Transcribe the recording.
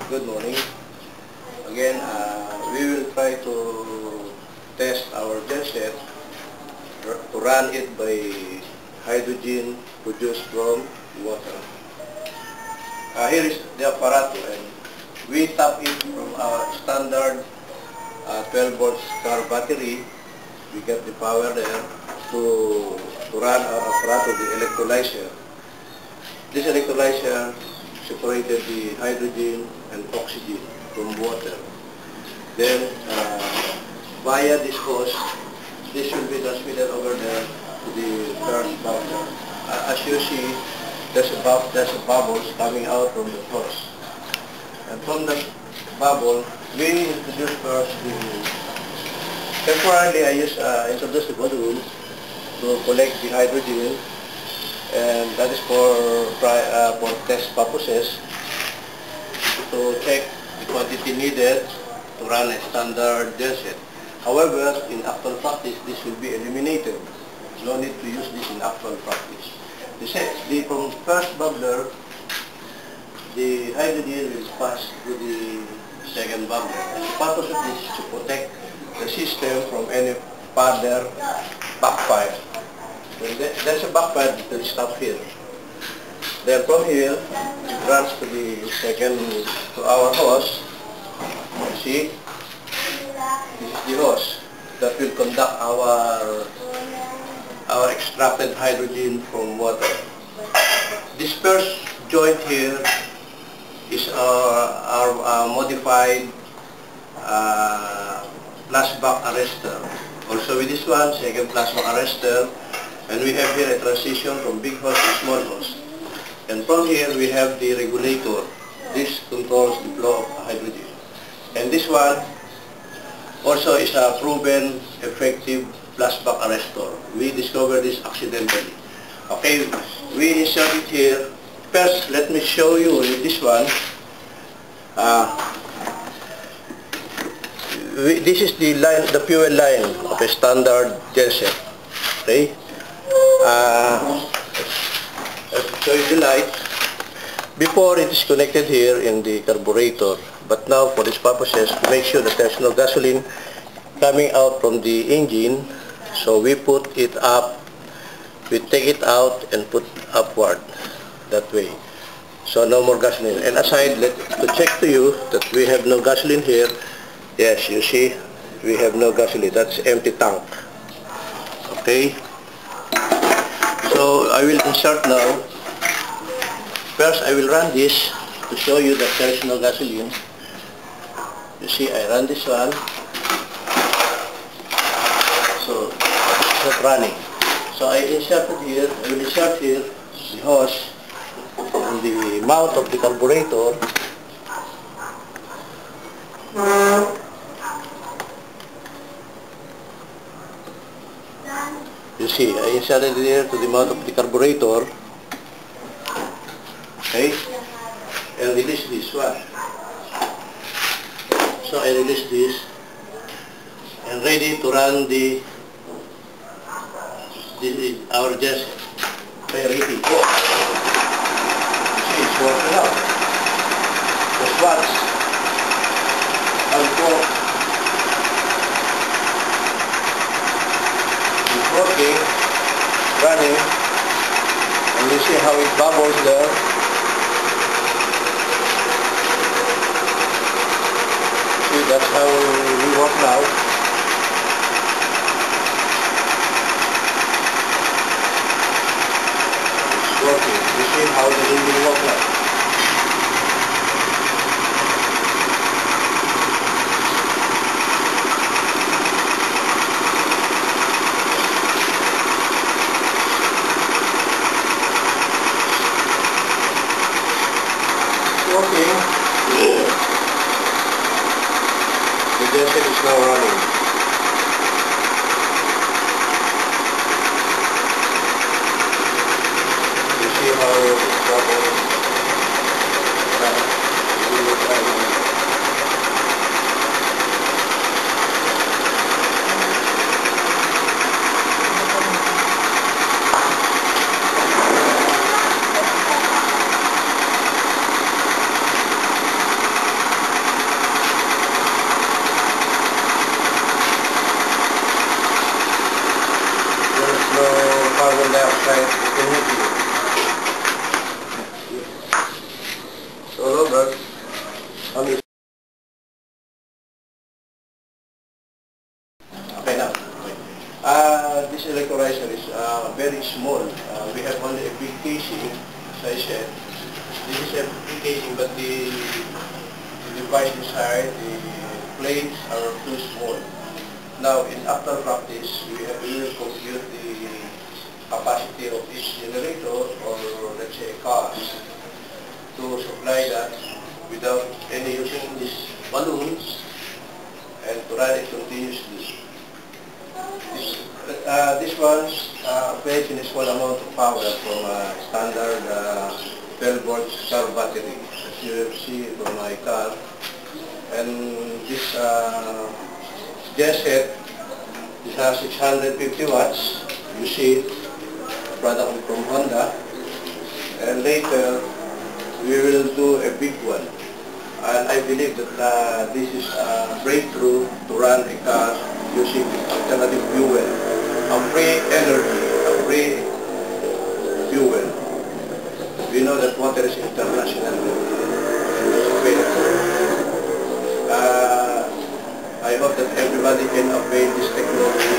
Good morning. Again, we will try to test our genset to run it by hydrogen produced from water. Here is the apparatus, and we tap it from our standard 12 volts car battery. We get the power there to run our apparatus, the electrolyzer. This electrolyzer separated the hydrogen and oxygen from water. Then, via this hose, this will be transmitted over there to the first bubble. As you see, there's bubbles coming out from the hose. And from the bubble, we introduce first temporarily I introduce the balloon to collect the hydrogen, and that is for test purposes, to check the quantity needed to run a standard genset. However, in actual practice, this will be eliminated. No need to use this in actual practice. From first bubbler, the hydrogen will pass to the second bubbler. And the purpose of this is to protect the system from any further backfire. When there's a backfire, it will stop here. Then from here, it runs to our hose. You see, this is the hose that will conduct our extracted hydrogen from water. This first joint here is our modified flashback arrestor. Also with this one, second flashback arrestor. And we have here a transition from big hose to small hose. And from here we have the regulator. This controls the flow of hydrogen. And this one also is a proven effective flashback arrestor. We discovered this accidentally. Okay, we insert it here. First, let me show you with this one. This is the line, the fuel line of a standard genset. Okay. I'll show you the light. Before, it is connected here in the carburetor, but now for these purposes, to make sure that there's no gasoline coming out from the engine, so we put it up, we take it out and put upward that way, so no more gasoline. And aside, to check to you that we have no gasoline here. Yes, you see, we have no gasoline. That's empty tank. Okay. So I will insert now. First, I will run this to show you that there is no gasoline. You see, I run this one. So it's not running. So I inserted here. I will insert here the hose and the mount of the carburetor. You see, I inserted it here to the mount of the carburetor. Okay, and release this one. So I release this and ready to run our genset. Okay, ready. Go. See, it's working out. Just watch how it works. It's working, running, and you see how it bubbles there. See, that's how we work now. It's working. You see how the engine works now. Working. The genset is now running. You see how it's running. small. We have only a big casing, as I said. This is a big casing, but the device inside, the plates are too small. Now, in after practice, we will compute the capacity of each generator, or let's say a car, to supply that without any using these balloons and to run it continuously. This one operates in a small amount of power from a standard 12 volt car battery, as you see from my car. And this genset, this has 650 watts. You see it, product from Honda. And later, we will do a big one. And I believe that this is a breakthrough to run a car using alternative fuel, a free energy, a free fuel. We know that water is international and it's available. I hope that everybody can avail this technology